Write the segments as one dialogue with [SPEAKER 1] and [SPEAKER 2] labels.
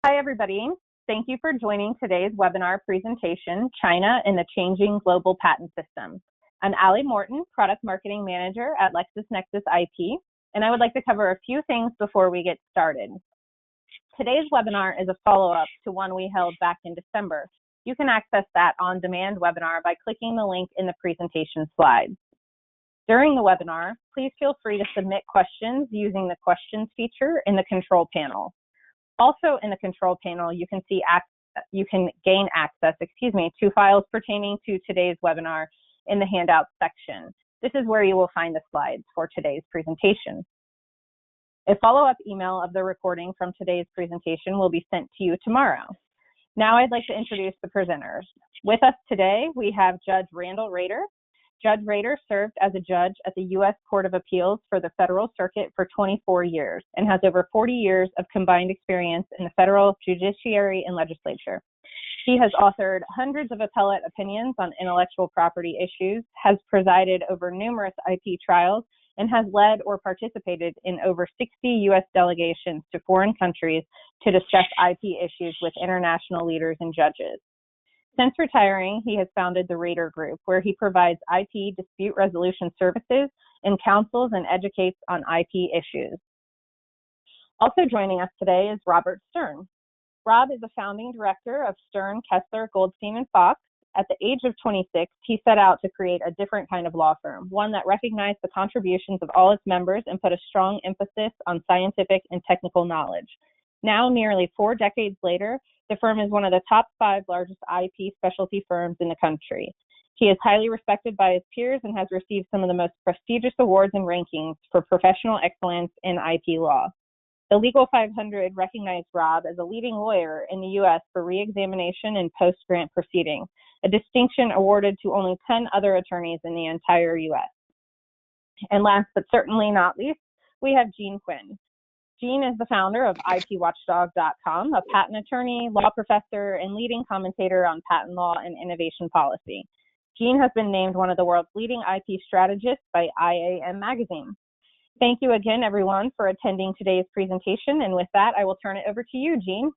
[SPEAKER 1] Hi, everybody. Thank you for joining today's webinar presentation, China in the Changing Global Patent System. I'm Allie Morton, Product Marketing Manager at LexisNexis IP, and I would like to cover a few things before we get started. Today's webinar is a follow-up to one we held back in December. You can access that on-demand webinar by clicking the link in the presentation slides. During the webinar, please feel free to submit questions using the questions feature in the control panel. Also in the control panel, you can gain access to files pertaining to today's webinar in the handouts section. This is where you will find the slides for today's presentation. A follow-up email of the recording from today's presentation will be sent to you tomorrow. Now I'd like to introduce the presenters. With us today, we have Judge Randall Rader. Judge Rader served as a judge at the U.S. Court of Appeals for the Federal Circuit for 24 years and has over 40 years of combined experience in the federal judiciary and legislature. He has authored hundreds of appellate opinions on intellectual property issues, has presided over numerous IP trials, and has led or participated in over 60 U.S. delegations to foreign countries to discuss IP issues with international leaders and judges. Since retiring, he has founded the Rader Group, where he provides IP dispute resolution services and counsels and educates on IP issues. Also joining us today is Robert Sterne. Rob is the founding director of Sterne, Kessler, Goldstein, and Fox. At the age of 26, he set out to create a different kind of law firm, one that recognized the contributions of all its members and put a strong emphasis on scientific and technical knowledge. Now, nearly 4 decades later, the firm is one of the top 5 largest IP specialty firms in the country. He is highly respected by his peers and has received some of the most prestigious awards and rankings for professional excellence in IP law. The Legal 500 recognized Rob as a leading lawyer in the U.S. for re-examination and post-grant proceedings, a distinction awarded to only 10 other attorneys in the entire U.S. And last but certainly not least, we have Gene Quinn. Gene is the founder of IPWatchdog.com, a patent attorney, law professor, and leading commentator on patent law and innovation policy. Gene has been named one of the world's leading IP strategists by IAM Magazine. Thank you again, everyone, for attending today's presentation. And with that, I will turn it over to you, Gene.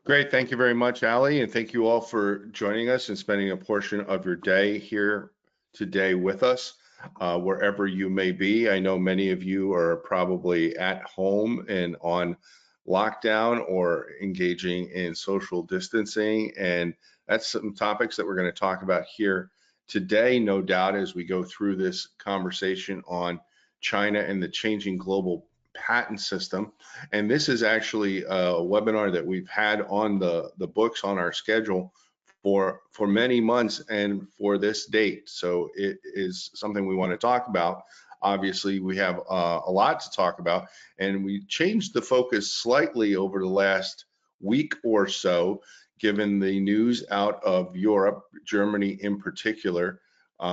[SPEAKER 2] Great. Thank you very much, Allie. And thank you all for joining us and spending a portion of your day here today with us. Wherever you may be. I know many of you are probably at home and on lockdown or engaging in social distancing, and that's some topics that we're going to talk about here today, no doubt, as we go through this conversation on China and the changing global patent system. And this is actually a webinar that we've had on the books on our schedule for many months and for this date. So it is something we want to talk about. Obviously, we have a lot to talk about, and we changed the focus slightly over the last week or so, given the news out of Europe, Germany in particular,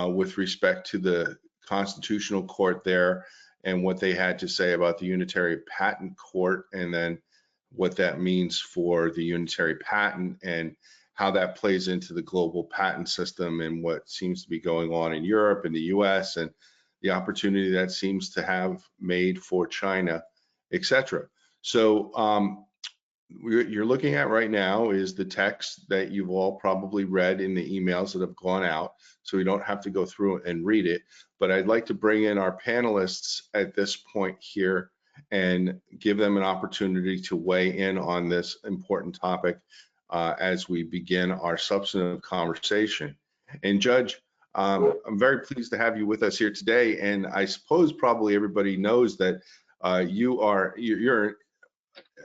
[SPEAKER 2] with respect to the Constitutional Court there and what they had to say about the Unitary Patent Court, and then what that means for the Unitary Patent and how that plays into the global patent system and what seems to be going on in Europe and the US and the opportunity that seems to have made for China, etc. So you're looking at right now is the text that you've all probably read in the emails that have gone out, so we don't have to go through and read it. But I'd like to bring in our panelists at this point here and give them an opportunity to weigh in on this important topic as we begin our substantive conversation. And Judge, I'm very pleased to have you with us here today. And I suppose probably everybody knows that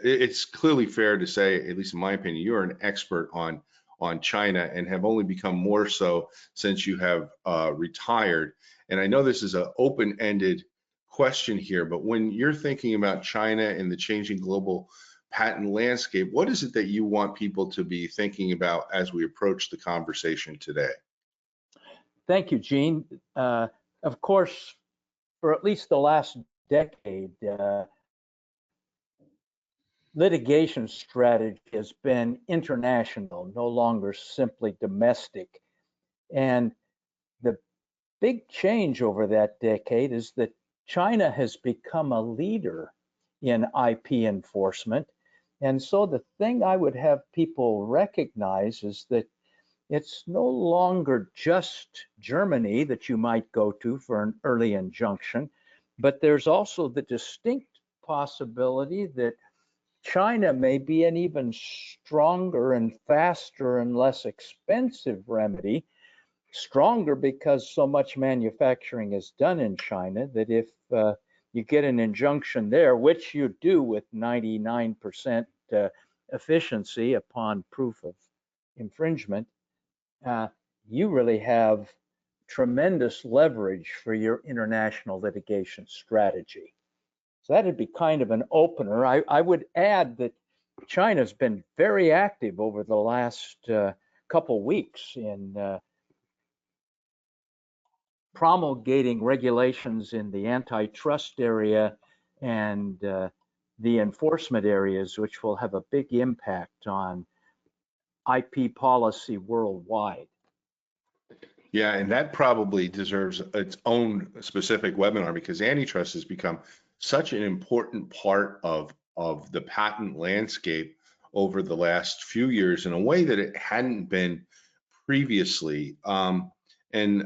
[SPEAKER 2] it's clearly fair to say, at least in my opinion, you're an expert on China and have only become more so since you have retired. And I know this is an open-ended question here, but when you're thinking about China and the changing global patent landscape, what is it that you want people to be thinking about as we approach the conversation today?
[SPEAKER 3] Thank you, Gene. Of course, for at least the last decade, litigation strategy has been international, no longer simply domestic. And the big change over that decade is that China has become a leader in IP enforcement And so the thing I would have people recognize is that it's no longer just Germany that you might go to for an early injunction, but there's also the distinct possibility that China may be an even stronger and faster and less expensive remedy. Stronger because so much manufacturing is done in China that if you get an injunction there, which you do with 99% efficiency upon proof of infringement, you really have tremendous leverage for your international litigation strategy. So that'd be kind of an opener. I would add that China's been very active over the last couple weeks in promulgating regulations in the antitrust area and the enforcement areas, which will have a big impact on IP policy worldwide.
[SPEAKER 2] Yeah, and that probably deserves its own specific webinar because antitrust has become such an important part of the patent landscape over the last few years in a way that it hadn't been previously. And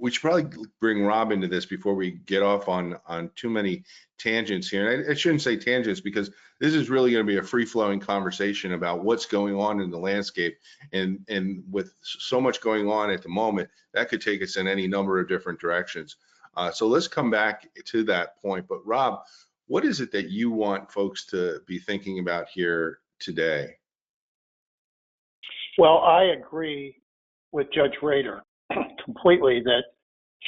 [SPEAKER 2] we should probably bring Rob into this before we get off on too many tangents here. And I shouldn't say tangents because this is really going to be a free-flowing conversation about what's going on in the landscape. And with so much going on at the moment, that could take us in any number of different directions. So let's come back to that point. But Rob, what is it that you want folks to be thinking about here today?
[SPEAKER 4] Well, I agree with Judge Rader completely that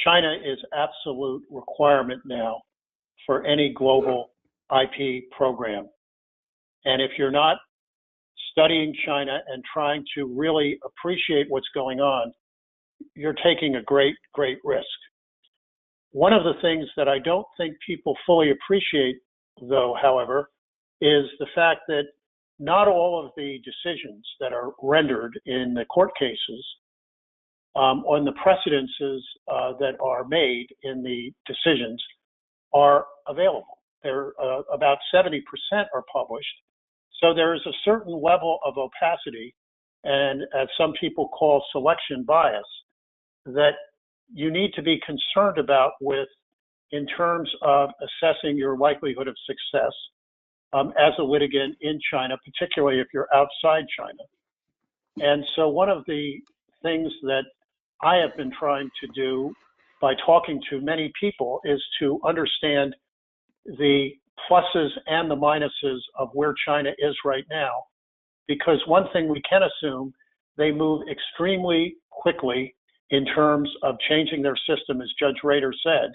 [SPEAKER 4] China is absolute requirement now for any global IP program. And if you're not studying China and trying to really appreciate what's going on, you're taking a great, great risk. One of the things that I don't think people fully appreciate, though, however, is the fact that not all of the decisions that are rendered in the court cases on the precedences that are made in the decisions are available. They're about 70% are published. So there is a certain level of opacity and, as some people call, selection bias that you need to be concerned about with in terms of assessing your likelihood of success as a litigant in China, particularly if you're outside China. And so one of the things that I have been trying to do by talking to many people is to understand the pluses and the minuses of where China is right now. Because one thing we can assume, they move extremely quickly in terms of changing their system, as Judge Rader said,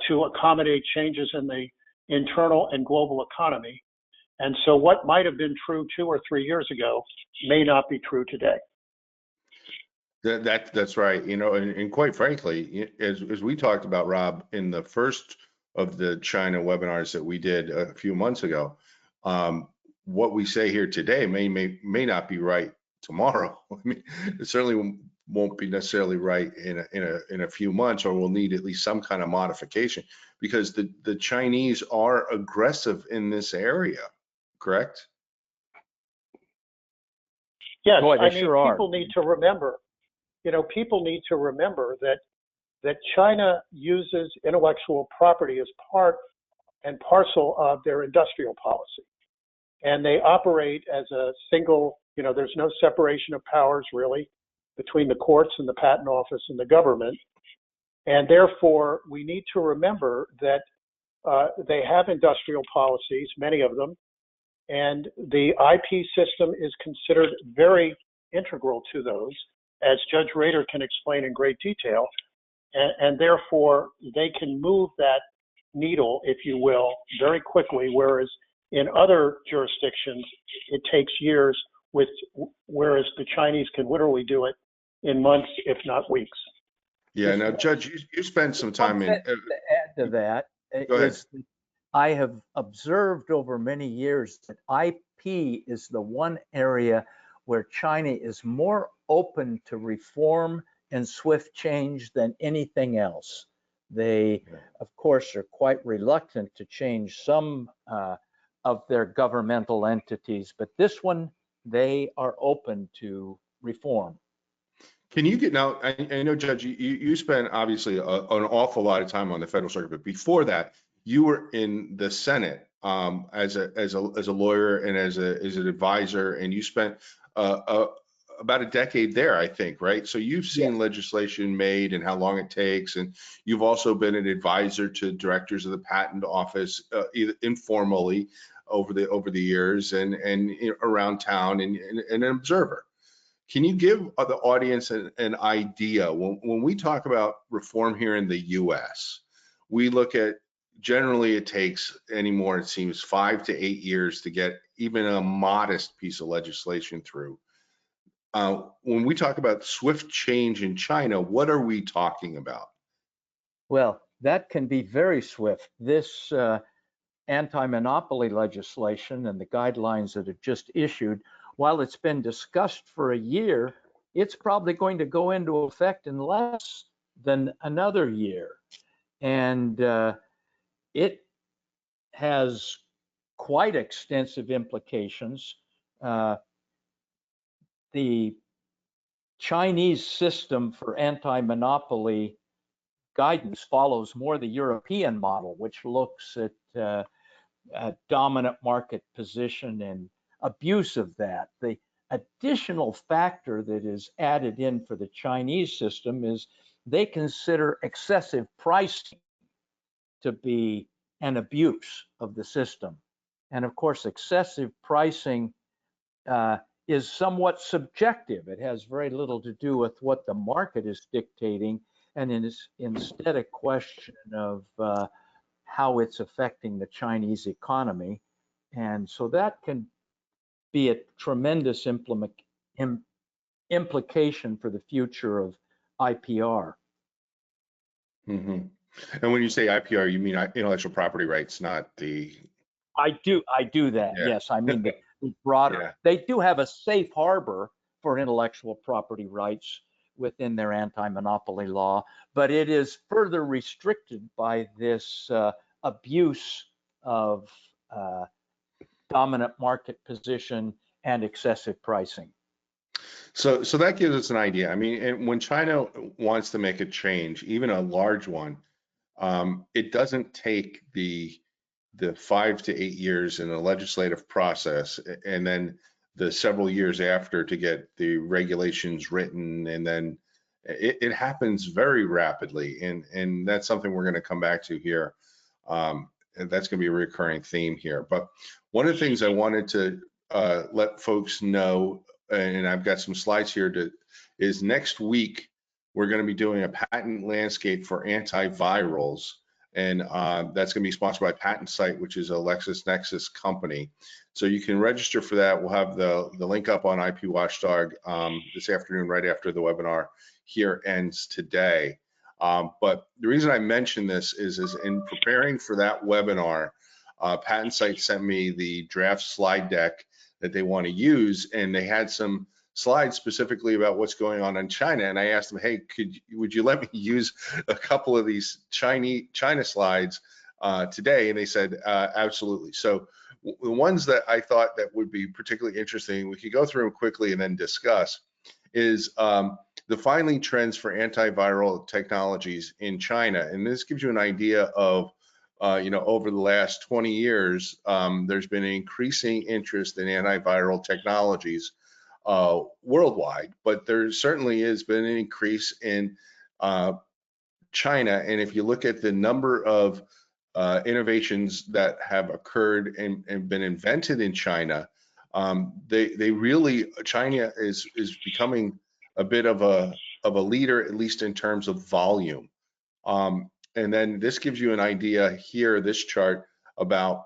[SPEAKER 4] to accommodate changes in the internal and global economy. And so what might have been true 2 or 3 years ago may not be true today.
[SPEAKER 2] That's right. You know, and quite frankly, as we talked about, Rob, in the first of the China webinars that we did a few months ago, what we say here today may not be right tomorrow. I mean, it certainly won't be necessarily right in a few months, or we'll need at least some kind of modification because the Chinese are aggressive in this area, correct?
[SPEAKER 4] Yes,
[SPEAKER 3] Boy, they
[SPEAKER 4] I mean,
[SPEAKER 3] sure are.
[SPEAKER 4] people need to remember, people need to remember that China uses intellectual property as part and parcel of their industrial policy. And they operate as a single, there's no separation of powers really between the courts and the patent office and the government. And therefore, we need to remember that they have industrial policies, many of them, and the IP system is considered very integral to those, as Judge Rader can explain in great detail. And therefore, they can move that needle, if you will, very quickly, whereas in other jurisdictions, it takes years, whereas the Chinese can literally do it in months, if not weeks.
[SPEAKER 2] Yeah. Now, Judge, you spent some time in.
[SPEAKER 3] To add to that,
[SPEAKER 2] Go ahead.
[SPEAKER 3] I have observed over many years that IP is the one area where China is more open to reform and swift change than anything else. They, of course, are quite reluctant to change some of their governmental entities. But this one, they are open to reform.
[SPEAKER 2] Can you get now? I know, Judge, you spent obviously an awful lot of time on the federal circuit, but before that, you were in the Senate as a lawyer and as an advisor, and you spent about a decade there, I think, right? So you've seen legislation made and how long it takes, and you've also been an advisor to directors of the patent office, either informally over the years, and around town, and an observer. Can you give the audience an idea? When we talk about reform here in the US, we look at, generally it takes anymore, it seems, 5 to 8 years to get even a modest piece of legislation through. When we talk about swift change in China, what are we talking about?
[SPEAKER 3] Well, that can be very swift. This anti-monopoly legislation and the guidelines that have just issued, while it's been discussed for a year, it's probably going to go into effect in less than another year. And it has quite extensive implications. The Chinese system for anti-monopoly guidance follows more the European model, which looks at a dominant market position and abuse of that. The additional factor that is added in for the Chinese system is they consider excessive pricing to be an abuse of the system. And of course, excessive pricing is somewhat subjective. It has very little to do with what the market is dictating, and is instead a question of how it's affecting the Chinese economy. And so that can be a tremendous implication for the future of IPR.
[SPEAKER 2] Mm-hmm. And when you say IPR, you mean intellectual property rights, not the...
[SPEAKER 3] I do that, yes. I mean the broader, they do have a safe harbor for intellectual property rights within their anti-monopoly law, but it is further restricted by this abuse of dominant market position and excessive pricing.
[SPEAKER 2] So that gives us an idea. I mean, and when China wants to make a change, even a large one, it doesn't take the 5 to 8 years in a legislative process and then the several years after to get the regulations written, and then it happens very rapidly, and that's something we're going to come back to here. And that's going to be a recurring theme here. But one of the things I wanted to let folks know, and I've got some slides here, is next week we're going to be doing a patent landscape for antivirals, and that's going to be sponsored by Patent Site, which is a LexisNexis company. So you can register for that. We'll have the link up on IPWatchdog this afternoon, right after the webinar here ends today. But the reason I mention this is in preparing for that webinar, Patent Site sent me the draft slide deck that they want to use, and they had some slides specifically about what's going on in China. And I asked them, hey, would you let me use a couple of these China slides today? And they said, absolutely. So the ones that I thought that would be particularly interesting, we could go through them quickly and then discuss, is the filing trends for antiviral technologies in China. And this gives you an idea of, over the last 20 years, there's been an increasing interest in antiviral technologies worldwide, but there certainly has been an increase in China. And if you look at the number of innovations that have occurred and been invented in China, China is becoming a bit of a leader, at least in terms of volume. And then this gives you an idea here, this chart, about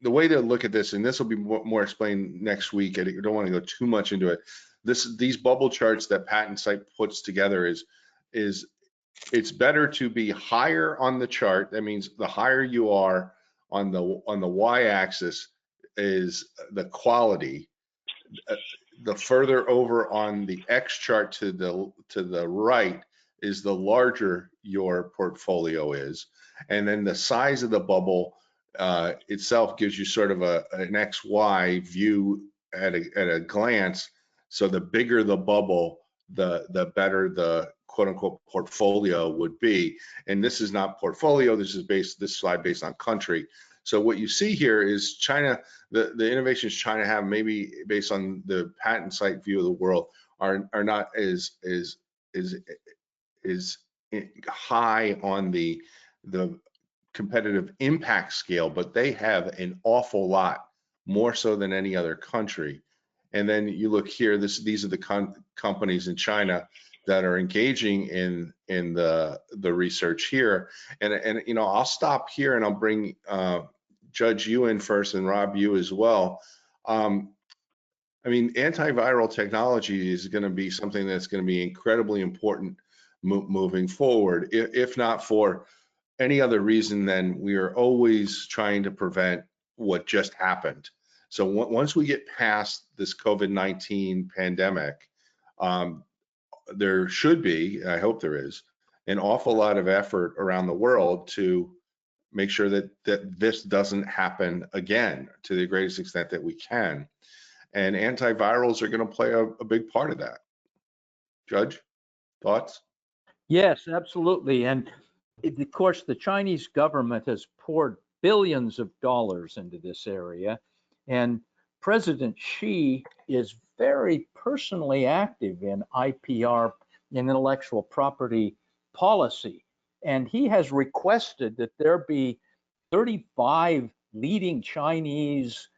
[SPEAKER 2] the way to look at this, and this will be more explained next week. I don't want to go too much into it. These bubble charts that Patent Site puts together is it's better to be higher on the chart. That means the higher you are on the y-axis is the quality. The further over on the X chart to the right is the larger your portfolio is, and then the size of the bubble itself gives you sort of an XY view at a glance. So the bigger the bubble, the better the quote unquote portfolio would be. And this is not portfolio. This slide based on country. So what you see here is China, the innovations China have, maybe based on the patent site view of the world, are not as high on the competitive impact scale, but they have an awful lot more so than any other country. And then you look here, these are the companies in China that are engaging in the research here. And you know, I'll stop here and I'll bring Judge you in first and Rob you as well. I mean, antiviral technology is going to be something that's going to be incredibly important moving forward, if not for any other reason than we are always trying to prevent what just happened. So once we get past this COVID-19 pandemic, there should be, I hope there is, an awful lot of effort around the world to make sure that this doesn't happen again to the greatest extent that we can. And antivirals are going to play a big part of that. Judge, thoughts?
[SPEAKER 3] Yes, absolutely. And of course, the Chinese government has poured billions of dollars into this area. And President Xi is very personally active in IPR, in intellectual property policy. And he has requested that there be 35 leading Chinese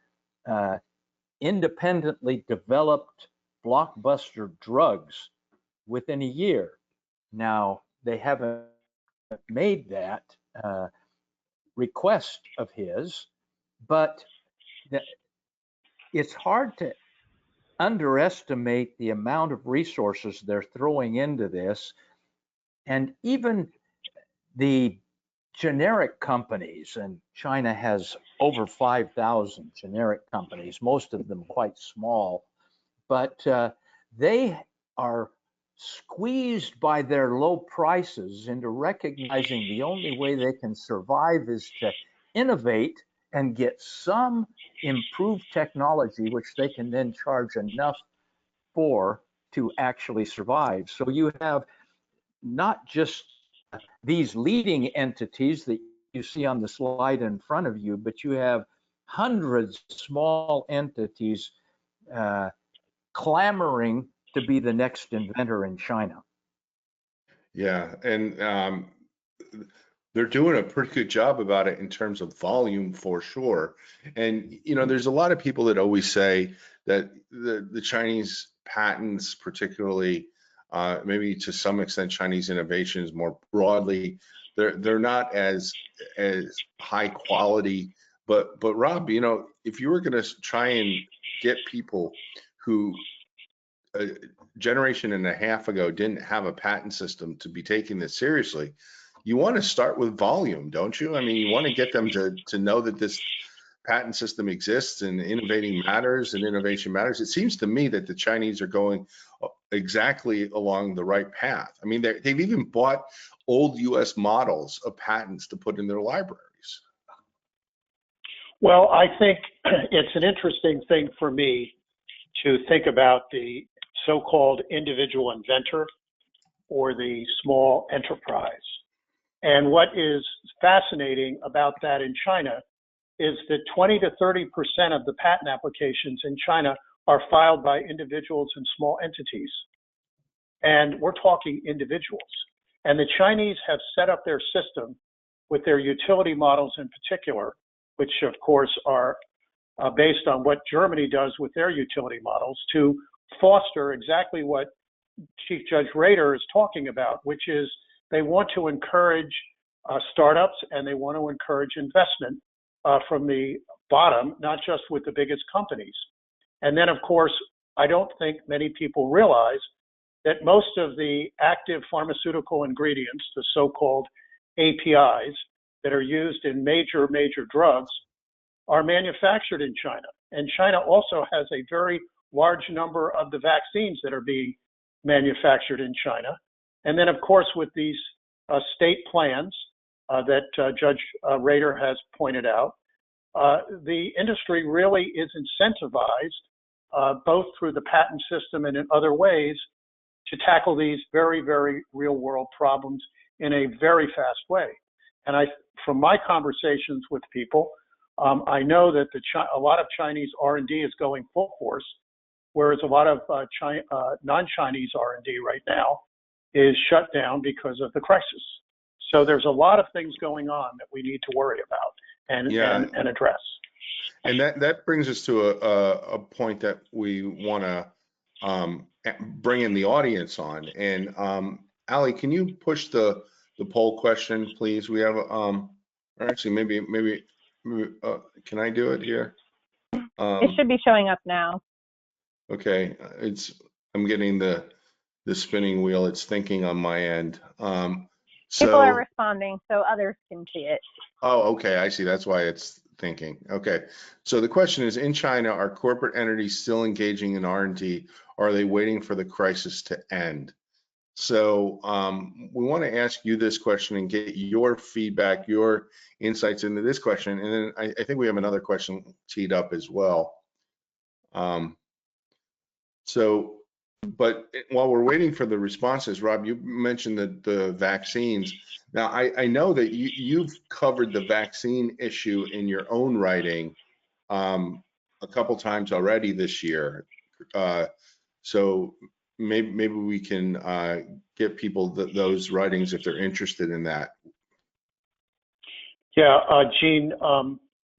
[SPEAKER 3] independently developed blockbuster drugs within a year. Now, they haven't made that request of his, but it's hard to underestimate the amount of resources they're throwing into this. And even the generic companies, and China has over 5,000 generic companies, most of them quite small, but they are squeezed by their low prices into recognizing the only way they can survive is to innovate and get some improved technology, which they can then charge enough for to actually survive. So you have not just these leading entities that you see on the slide in front of you, but you have hundreds of small entities clamoring to be the next inventor in China.
[SPEAKER 2] Yeah, and they're doing a pretty good job about it in terms of volume for sure. And you know, there's a lot of people that always say that the Chinese patents, particularly maybe to some extent Chinese innovations more broadly, they're not as high quality. But Rob, you know, if you were going to try and get people who a generation and a half ago didn't have a patent system to be taking this seriously, you want to start with volume, don't you? I mean, you want to get them to know that this patent system exists and innovating matters and innovation matters. It seems to me that the Chinese are going exactly along the right path. I mean, they've even bought old US models of patents to put in their libraries.
[SPEAKER 4] Well, I think it's an interesting thing for me to think about the so-called individual inventor or the small enterprise. And what is fascinating about that in China is that 20 to 30% of the patent applications in China are filed by individuals and small entities. And we're talking individuals. And the Chinese have set up their system with their utility models in particular, which of course are based on what Germany does with their utility models, to foster exactly what Chief Judge Rader is talking about, which is they want to encourage startups and they want to encourage investment from the bottom, not just with the biggest companies. And then, of course, I don't think many people realize that most of the active pharmaceutical ingredients, the so-called APIs that are used in major drugs, are manufactured in China. And China also has a very large number of the vaccines that are being manufactured in China. And then, of course, with these state plans that Judge Rader has pointed out, the industry really is incentivized, both through the patent system and in other ways, to tackle these very, very real world problems in a very fast way. And from my conversations with people, I know that a lot of Chinese R&D is going full force, whereas a lot of non-Chinese R&D right now is shut down because of the crisis. So there's a lot of things going on that we need to worry about and address.
[SPEAKER 2] And that brings us to a point that we want to bring in the audience on. And Ali, can you push the poll question, please? We have or actually maybe can I do it here?
[SPEAKER 1] It should be showing up now.
[SPEAKER 2] Okay, I'm getting the spinning wheel. It's thinking on my end.
[SPEAKER 1] People are responding so others can see it.
[SPEAKER 2] Oh, okay, I see. That's why it's thinking. Okay, so the question is, in China, are corporate entities still engaging in R&D, or are they waiting for the crisis to end? So we want to ask you this question and get your feedback, your insights into this question. And then I think we have another question teed up as well. But while we're waiting for the responses, Rob, you mentioned the vaccines. Now, I know that you've covered the vaccine issue in your own writing a couple times already this year. So maybe we can get people those writings if they're interested in that.
[SPEAKER 4] Yeah, Gene,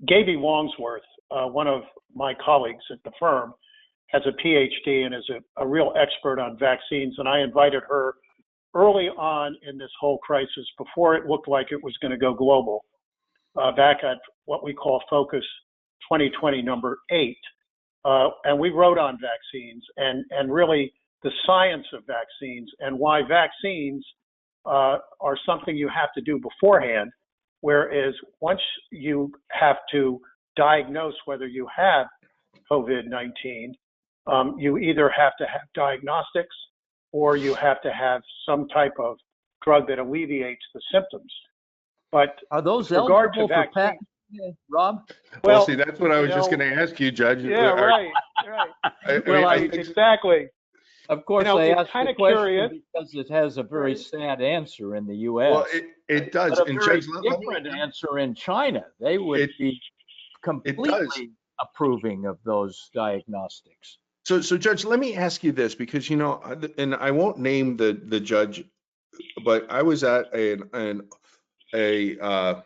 [SPEAKER 4] Gaby Wongsworth, one of my colleagues at the firm, has a PhD and is a real expert on vaccines. And I invited her early on in this whole crisis, before it looked like it was going to go global, back at what we call Focus 2020 number 8. And we wrote on vaccines and really the science of vaccines and why vaccines are something you have to do beforehand, whereas once you have to diagnose whether you have COVID-19, you either have to have diagnostics or you have to have some type of drug that alleviates the symptoms. But
[SPEAKER 3] are those
[SPEAKER 4] with regard
[SPEAKER 3] eligible
[SPEAKER 4] to
[SPEAKER 3] for
[SPEAKER 4] vaccines,
[SPEAKER 3] patent, Rob?
[SPEAKER 2] Well, see, that's what I was just going to ask you, Judge.
[SPEAKER 4] Yeah, right. Exactly.
[SPEAKER 3] Of course, I asked the question
[SPEAKER 4] curious
[SPEAKER 3] because it has a very sad answer in the U.S.
[SPEAKER 2] Well, it does.
[SPEAKER 3] But a very different answer in China. They would be completely approving of those diagnostics.
[SPEAKER 2] So, Judge, let me ask you this, because, you know, and I won't name the judge, but I was at a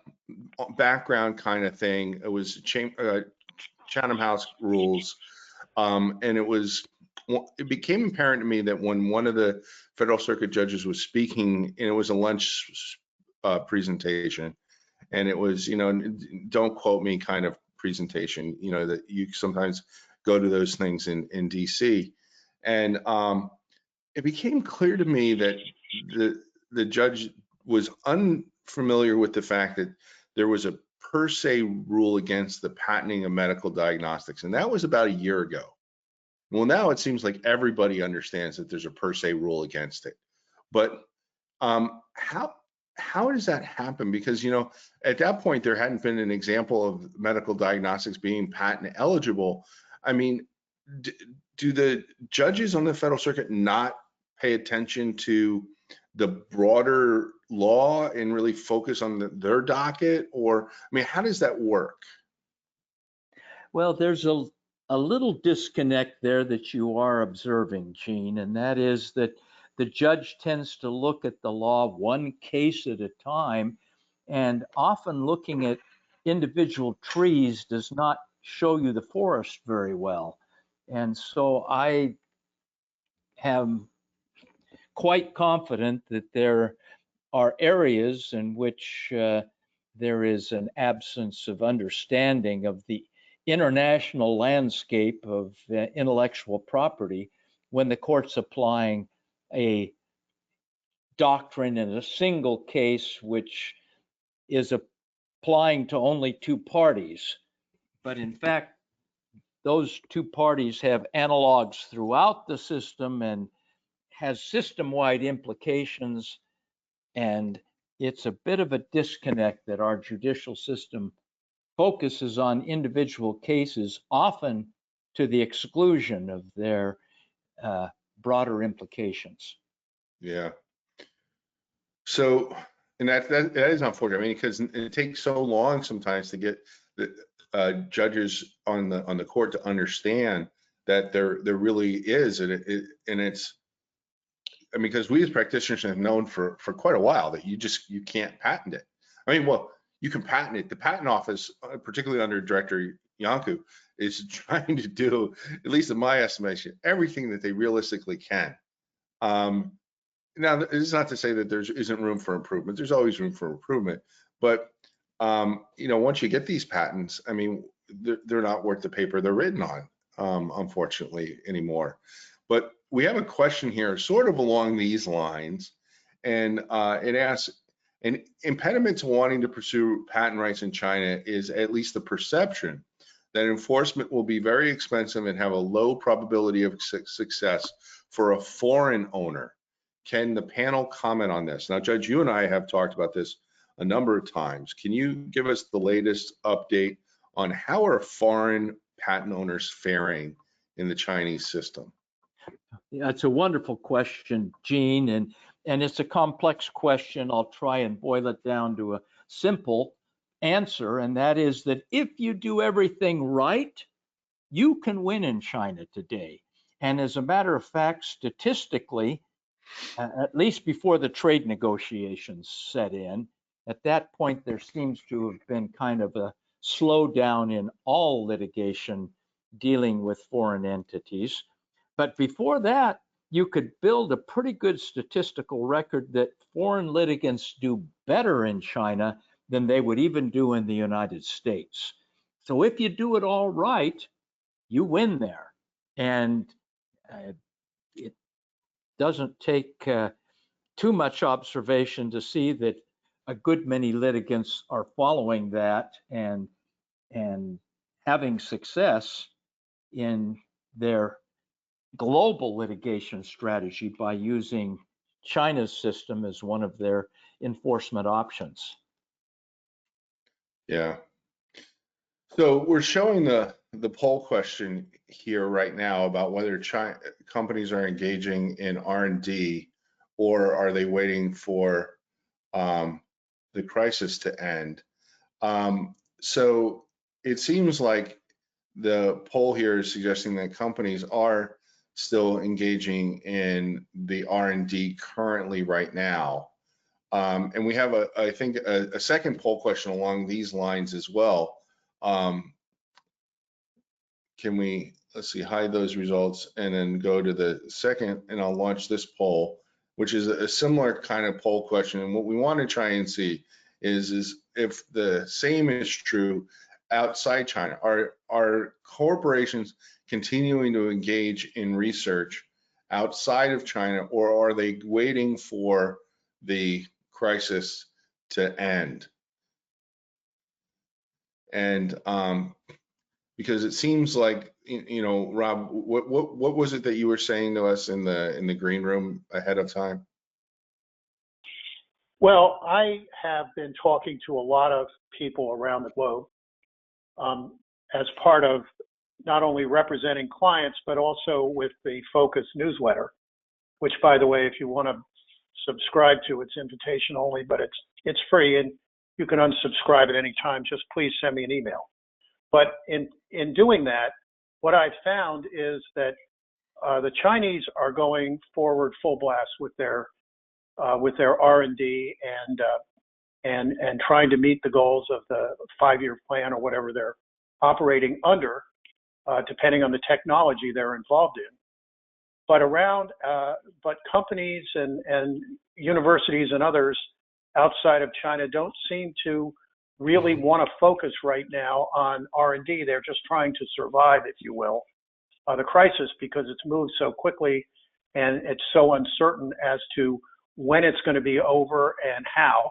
[SPEAKER 2] background kind of thing. It was Chatham House rules, and it became apparent to me that when one of the Federal Circuit judges was speaking, and it was a lunch presentation, and it was, you know, don't quote me kind of presentation, you know, that you sometimes go to those things in DC. And it became clear to me that the judge was unfamiliar with the fact that there was a per se rule against the patenting of medical diagnostics. And that was about a year ago. Well, now it seems like everybody understands that there's a per se rule against it. But how does that happen? Because, you know, at that point, there hadn't been an example of medical diagnostics being patent eligible. I mean, do the judges on the Federal Circuit not pay attention to the broader law and really focus on their docket? Or, I mean, how does that work?
[SPEAKER 3] Well, there's a little disconnect there that you are observing, Gene, and that is that the judge tends to look at the law one case at a time, and often looking at individual trees does not show you the forest very well. And so I am quite confident that there are areas in which there is an absence of understanding of the international landscape of intellectual property when the court's applying a doctrine in a single case which is applying to only two parties. But in fact, those two parties have analogs throughout the system and has system-wide implications. And it's a bit of a disconnect that our judicial system focuses on individual cases, often to the exclusion of their broader implications.
[SPEAKER 2] Yeah. So, and that is unfortunate. I mean, because it takes so long sometimes to get the judges on the court to understand that there really is, and it's. I mean, because we as practitioners have known for quite a while that you can't patent it. I mean, well, you can patent it. The patent office, particularly under Director Yanku, is trying to do, at least in my estimation, everything that they realistically can. Now, it's not to say that there isn't room for improvement. There's always room for improvement. But, once you get these patents, I mean, they're not worth the paper they're written on, unfortunately, anymore. But we have a question here sort of along these lines, and it asks, an impediment to wanting to pursue patent rights in China is at least the perception that enforcement will be very expensive and have a low probability of success for a foreign owner. Can the panel comment on this? Now, Judge, you and I have talked about this a number of times. Can you give us the latest update on how are foreign patent owners faring in the Chinese system?
[SPEAKER 3] Yeah, it's a wonderful question, Gene, and it's a complex question. I'll try and boil it down to a simple answer, and that is that if you do everything right, you can win in China today. And as a matter of fact, statistically, at least before the trade negotiations set in, at that point, there seems to have been kind of a slowdown in all litigation dealing with foreign entities. But before that, you could build a pretty good statistical record that foreign litigants do better in China than they would even do in the United States. So if you do it all right, you win there. And it doesn't take too much observation to see that a good many litigants are following that and having success in their global litigation strategy by using China's system as one of their enforcement options.
[SPEAKER 2] Yeah. So we're showing the poll question here right now about whether companies are engaging in R&D or are they waiting for the crisis to end. So it seems like the poll here is suggesting that companies are still engaging in the R&D currently right now. And we have, I think, a second poll question along these lines as well. Can we, let's see, hide those results and then go to the second, and I'll launch this poll, which is a similar kind of poll question. And what we want to try and see is if the same is true outside China. Are corporations continuing to engage in research outside of China, or are they waiting for the crisis to end? And because it seems like, Rob, what was it that you were saying to us in the green room ahead of time?
[SPEAKER 4] Well, I have been talking to a lot of people around the globe as part of not only representing clients, but also with the Focus newsletter, which, by the way, if you want to subscribe to, it's invitation only, but it's free and you can unsubscribe at any time. Just please send me an email. But in doing that, what I've found is that the Chinese are going forward full blast with their R&D and trying to meet the goals of the 5-year plan or whatever they're operating under, depending on the technology they're involved in. But companies and universities and others outside of China don't seem to really want to focus right now on R&D. They're just trying to survive, if you will, the crisis, because it's moved so quickly and it's so uncertain as to when it's going to be over and how,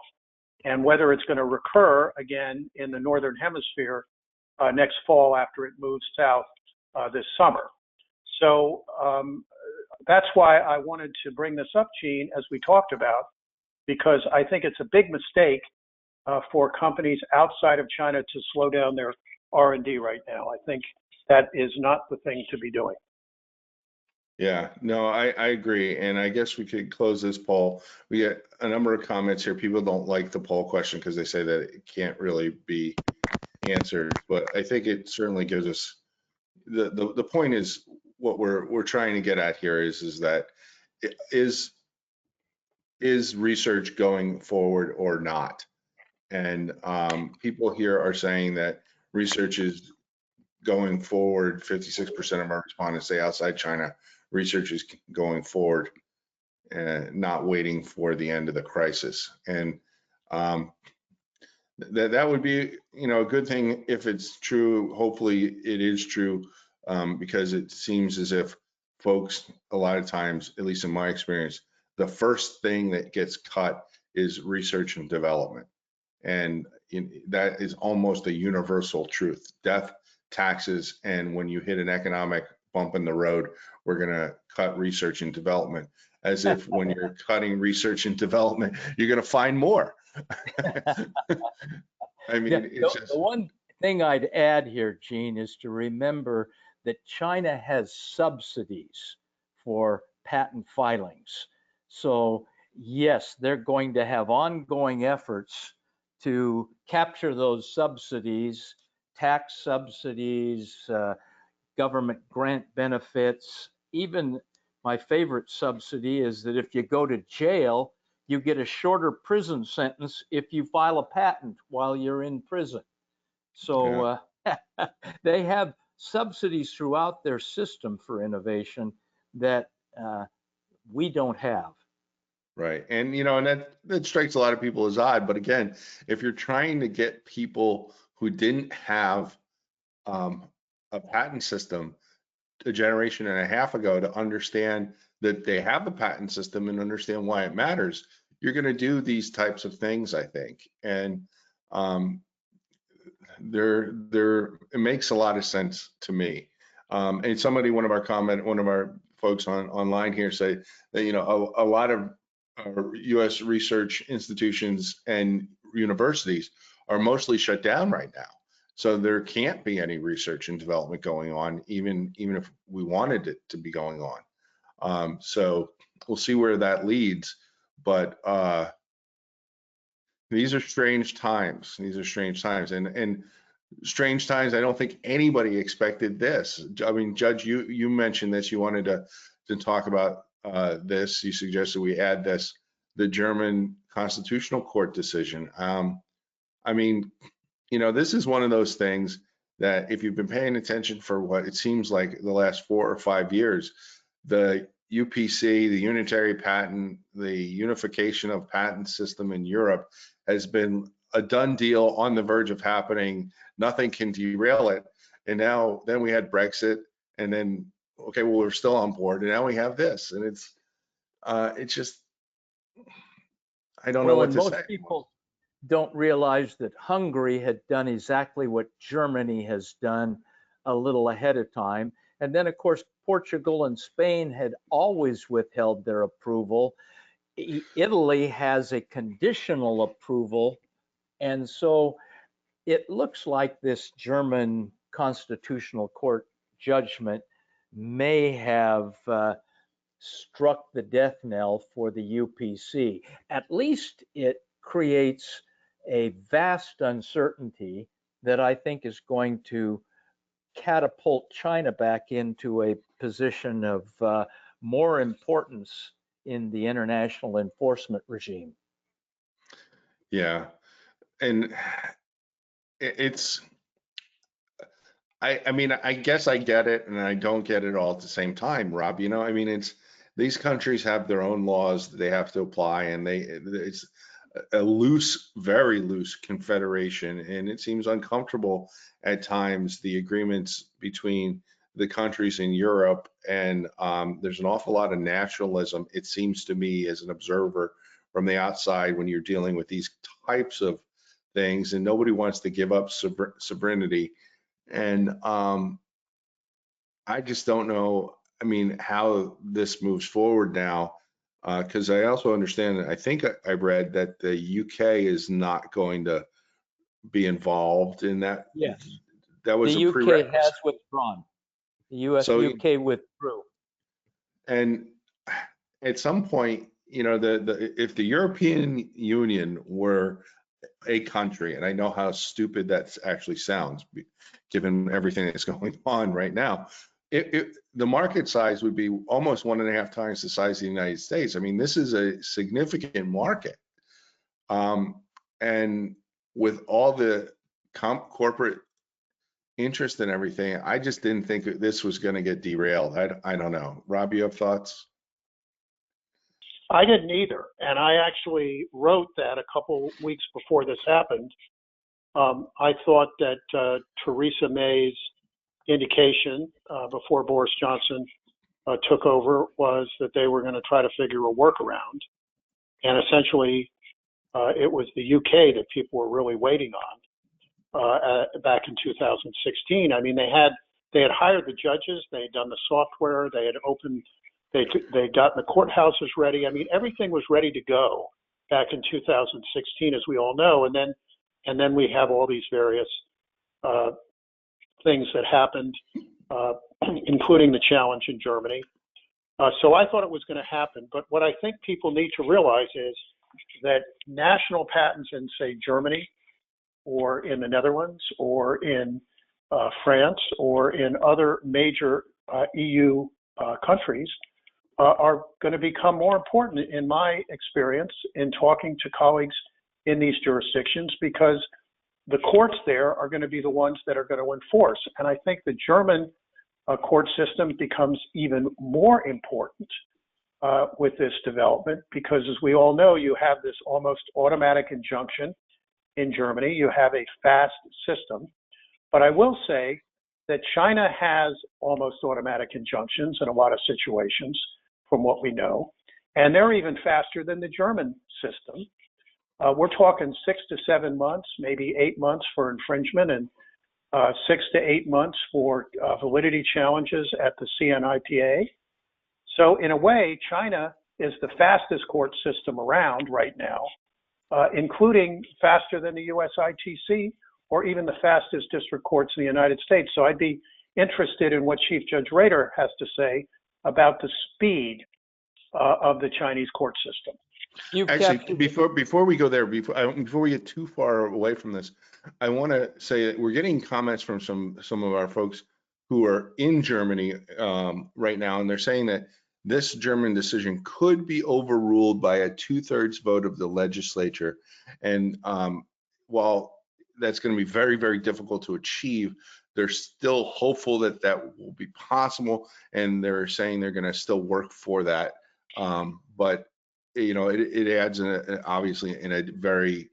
[SPEAKER 4] and whether it's going to recur again in the Northern Hemisphere next fall after it moves south this summer. So that's why I wanted to bring this up, Gene, as we talked about, because I think it's a big mistake for companies outside of China to slow down their R&D right now. I think that is not the thing to be doing.
[SPEAKER 2] Yeah, no, I agree. And I guess we could close this poll. We get a number of comments here. People don't like the poll question because they say that it can't really be answered, but I think it certainly gives us the point is what we're trying to get at here is that is research going forward or not? And people here are saying that research is going forward. 56% of our respondents say outside China, research is going forward and not waiting for the end of the crisis. And that would be, a good thing if it's true. Hopefully it is true, because it seems as if folks, a lot of times, at least in my experience, the first thing that gets cut is research and development. And that is almost a universal truth. Death, taxes, and when you hit an economic bump in the road, we're going to cut research and development, as if when you're cutting research and development, you're going to find more. I mean,
[SPEAKER 3] Yeah,
[SPEAKER 2] it's just...
[SPEAKER 3] The one thing I'd add here, Gene, is to remember that China has subsidies for patent filings. So yes, they're going to have ongoing efforts to capture those subsidies, tax subsidies, government grant benefits. Even my favorite subsidy is that if you go to jail, you get a shorter prison sentence if you file a patent while you're in prison. So they have subsidies throughout their system for innovation that we don't have.
[SPEAKER 2] Right. And, and that strikes a lot of people as odd. But again, if you're trying to get people who didn't have a patent system a generation and a half ago to understand that they have a patent system and understand why it matters, you're going to do these types of things, I think. And it makes a lot of sense to me. And somebody, one of our folks online here say that, a lot of U.S. research institutions and universities are mostly shut down right now. So there can't be any research and development going on, even if we wanted it to be going on. So we'll see where that leads. But these are strange times. These are strange times, and strange times. I don't think anybody expected this. I mean, Judge, you mentioned this. You wanted to talk about this. You suggested we add this, the German Constitutional Court decision. I mean, this is one of those things that if you've been paying attention for what it seems like the last 4 or 5 years, the UPC, the Unitary Patent, the unification of patent system in Europe has been a done deal, on the verge of happening. Nothing can derail it. And then we had Brexit, and then, okay, well, we're still on board, and now we have this. And it's just, I don't know what to say.
[SPEAKER 3] Most people don't realize that Hungary had done exactly what Germany has done a little ahead of time. And then, of course, Portugal and Spain had always withheld their approval. Italy has a conditional approval. And so it looks like this German Constitutional Court judgment may have struck the death knell for the UPC. At least it creates a vast uncertainty that I think is going to catapult China back into a position of more importance in the international enforcement regime.
[SPEAKER 2] Yeah, and I mean, I guess I get it, and I don't get it all at the same time, Rob. I mean, these countries have their own laws that they have to apply, and it's a loose, very loose confederation, and it seems uncomfortable at times, the agreements between the countries in Europe, and there's an awful lot of nationalism, it seems to me, as an observer from the outside, when you're dealing with these types of things, and nobody wants to give up sovereignty. And I just don't know, I mean, how this moves forward now. Because I also understand, I think I read that the UK is not going to be involved in that.
[SPEAKER 3] Yes.
[SPEAKER 2] That was
[SPEAKER 3] The
[SPEAKER 2] a
[SPEAKER 3] UK
[SPEAKER 2] prerequisite.
[SPEAKER 3] has withdrawn. The UK withdrew.
[SPEAKER 2] And at some point, you know, if the European Union were a country, and I know how stupid that actually sounds, given everything that's going on right now, the market size would be almost 1.5 times the size of the United States. I mean, this is a significant market. And with all the corporate interest and everything, I just didn't think that this was going to get derailed. I don't know. Rob, you have thoughts?
[SPEAKER 4] I didn't either. And I actually wrote that a couple weeks before this happened. I thought that Theresa May's indication before Boris Johnson took over was that they were going to try to figure a workaround. And essentially, it was the UK that people were really waiting on back in 2016. I mean, they had hired the judges, they had done the software, they had opened, they'd gotten the courthouses ready. I mean, everything was ready to go back in 2016, as we all know. And then we have all these various things that happened, including the challenge in Germany. So I thought it was going to happen. But what I think people need to realize is that national patents in, say, Germany or in the Netherlands or in France or in other major EU countries are going to become more important, in my experience, in talking to colleagues in these jurisdictions, because the courts there are going to be the ones that are going to enforce. And I think the German court system becomes even more important with this development, because as we all know, you have this almost automatic injunction in Germany. You have a fast system. But I will say that China has almost automatic injunctions in a lot of situations, from what we know, and they're even faster than the German system. We're talking 6 to 7 months, maybe 8 months for infringement, and 6 to 8 months for validity challenges at the CNIPA. So in a way, China is the fastest court system around right now, including faster than the US ITC or even the fastest district courts in the United States. So I'd be interested in what Chief Judge Rader has to say about the speed of the Chinese court system.
[SPEAKER 2] Actually, before we go there, before we get too far away from this, I want to say that we're getting comments from some of our folks who are in Germany right now, and they're saying that this German decision could be overruled by a 2/3 vote of the legislature. And while that's going to be very, very difficult to achieve, they're still hopeful that that will be possible, and they're saying they're going to still work for that. But you know, it adds obviously in a very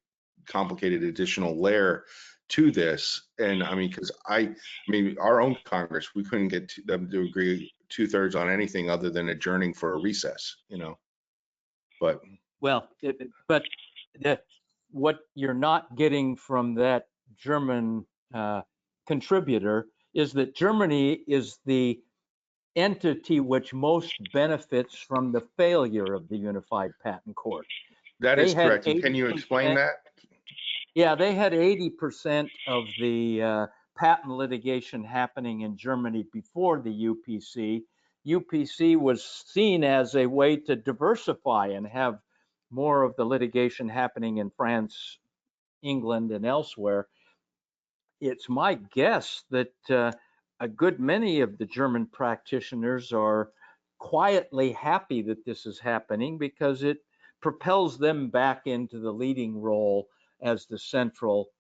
[SPEAKER 2] complicated additional layer to this. And I mean, because I mean, our own Congress, we couldn't get them to agree 2/3 on anything other than adjourning for a recess, you know. But
[SPEAKER 3] what you're not getting from that German contributor is that Germany is the entity which most benefits from the failure of the Unified Patent Court.
[SPEAKER 2] that is correct. And can you explain that?
[SPEAKER 3] Yeah, they had 80% of the patent litigation happening in Germany before the UPC. UPC was seen as a way to diversify and have more of the litigation happening in France, England, and elsewhere. It's my guess that a good many of the German practitioners are quietly happy that this is happening, because it propels them back into the leading role as the central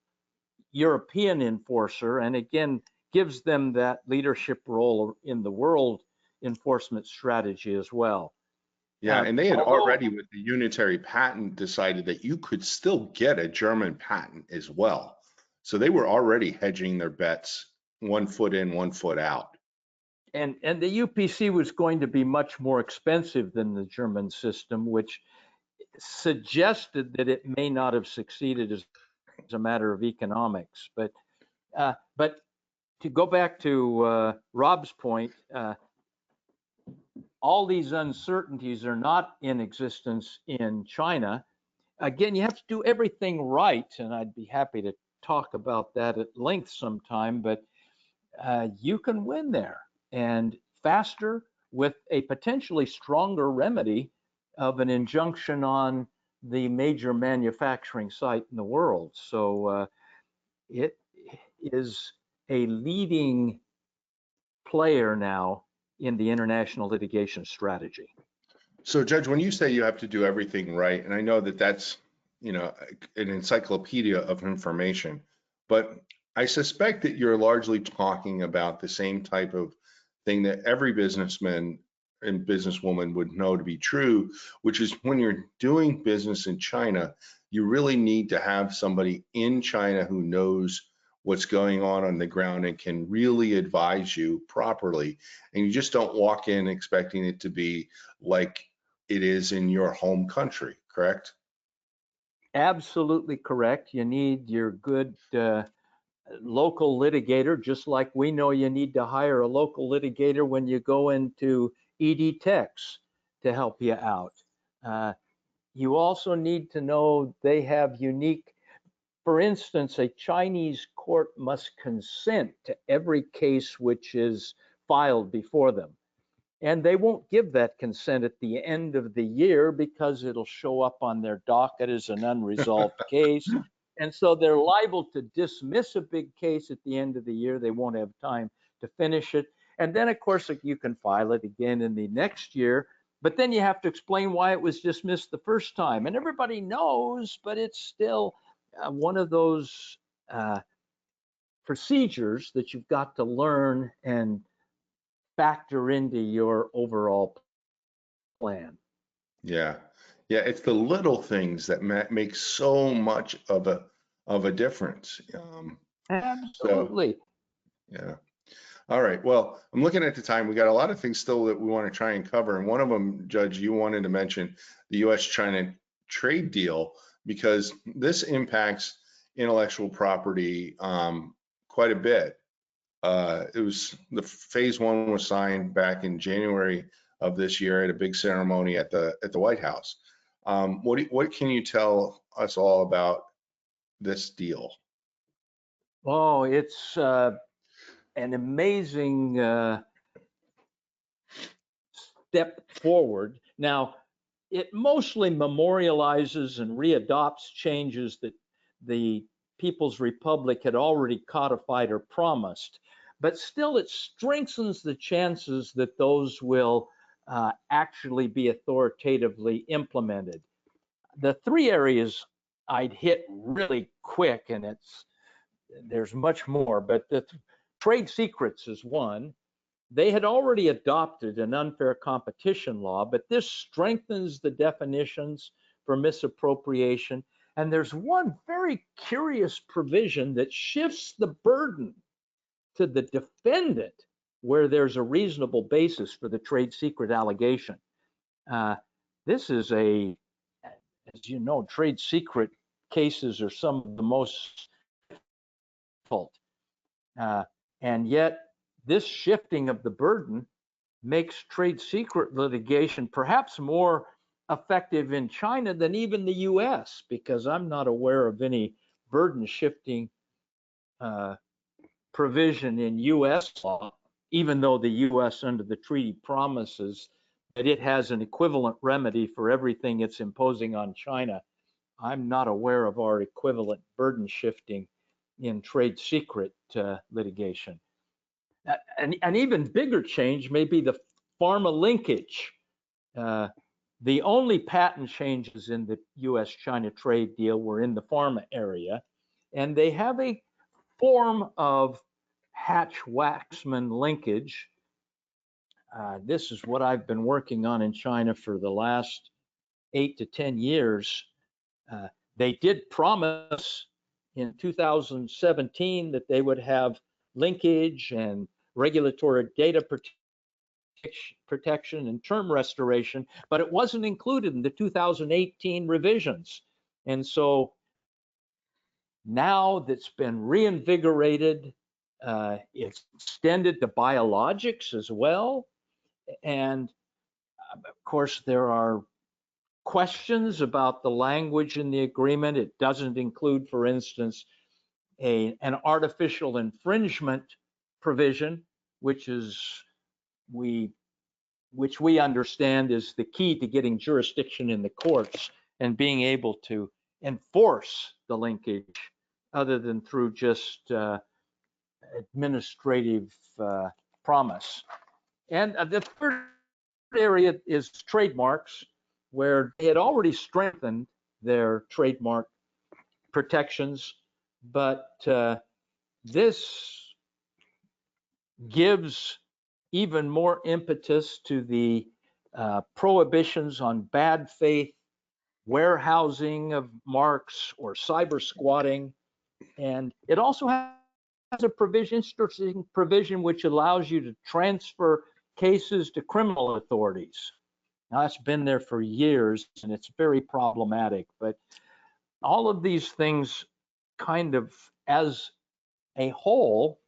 [SPEAKER 3] European enforcer, and again gives them that leadership role in the world enforcement strategy as well.
[SPEAKER 2] Yeah, and they had already, with the unitary patent, decided that you could still get a German patent as well. So they were already hedging their bets, 1 foot in, 1 foot out.
[SPEAKER 3] And the UPC was going to be much more expensive than the German system, which suggested that it may not have succeeded as a matter of economics. But to go back to Rob's point, all these uncertainties are not in existence in China. Again, you have to do everything right, and I'd be happy to talk about that at length sometime, but you can win there and faster with a potentially stronger remedy of an injunction on the major manufacturing site in the world. So it is a leading player now in the international litigation strategy.
[SPEAKER 2] So, Judge, when you say you have to do everything right, and I know that that's, you know, an encyclopedia of information, but I suspect that you're largely talking about the same type of thing that every businessman and businesswoman would know to be true, which is when you're doing business in China, you really need to have somebody in China who knows what's going on the ground and can really advise you properly. And you just don't walk in expecting it to be like it is in your home country, correct?
[SPEAKER 3] Absolutely correct. You need your good local litigator, just like we know you need to hire a local litigator when you go into ED Techs to help you out. You also need to know they have unique, for instance, a Chinese court must consent to every case which is filed before them. And they won't give that consent at the end of the year because it'll show up on their docket as an unresolved case. And so they're liable to dismiss a big case at the end of the year. They won't have time to finish it. And then, of course, you can file it again in the next year. But then you have to explain why it was dismissed the first time. And everybody knows, but it's still one of those procedures that you've got to learn and factor into your overall plan.
[SPEAKER 2] Yeah, yeah, it's the little things that make so much of a difference.
[SPEAKER 3] Absolutely.
[SPEAKER 2] Yeah. All right. Well, I'm looking at the time. We got a lot of things still that we want to try and cover, and one of them, Judge, you wanted to mention the U.S.-China trade deal because this impacts intellectual property quite a bit. It was the phase one was signed back in January of this year at a big ceremony at the White House. What can you tell us all about this deal?
[SPEAKER 3] Oh, it's an amazing step forward. Now, it mostly memorializes and readopts changes that the People's Republic had already codified or promised, but still it strengthens the chances that those will actually be authoritatively implemented. The three areas I'd hit really quick, and there's much more, but the trade secrets is one. They had already adopted an unfair competition law, but this strengthens the definitions for misappropriation. And there's one very curious provision that shifts the burden to the defendant where there's a reasonable basis for the trade secret allegation. This is as you know, trade secret cases are some of the most difficult. And yet, this shifting of the burden makes trade secret litigation perhaps more effective in China than even the US, because I'm not aware of any burden shifting provision in US law, even though the US under the treaty promises that it has an equivalent remedy for everything it's imposing on China. I'm not aware of our equivalent burden shifting in trade secret litigation. An even bigger change may be the pharma linkage. The only patent changes in the US-China trade deal were in the pharma area, and they have a form of Hatch-Waxman linkage. This is what I've been working on in China for the last 8 to 10 years. They did promise in 2017 that they would have linkage and regulatory data protection and term restoration, but it wasn't included in the 2018 revisions. And so now that's been reinvigorated, it's extended to biologics as well. And of course, there are questions about the language in the agreement. It doesn't include, for instance, an artificial infringement provision, which we understand is the key to getting jurisdiction in the courts and being able to enforce the linkage other than through just administrative promise. And the third area is trademarks, where they had already strengthened their trademark protections, but this gives even more impetus to the prohibitions on bad faith warehousing of marks or cyber squatting. And it also has a provision, interesting provision, which allows you to transfer cases to criminal authorities. Now, that's been there for years, and it's very problematic. But all of these things kind of, as a whole,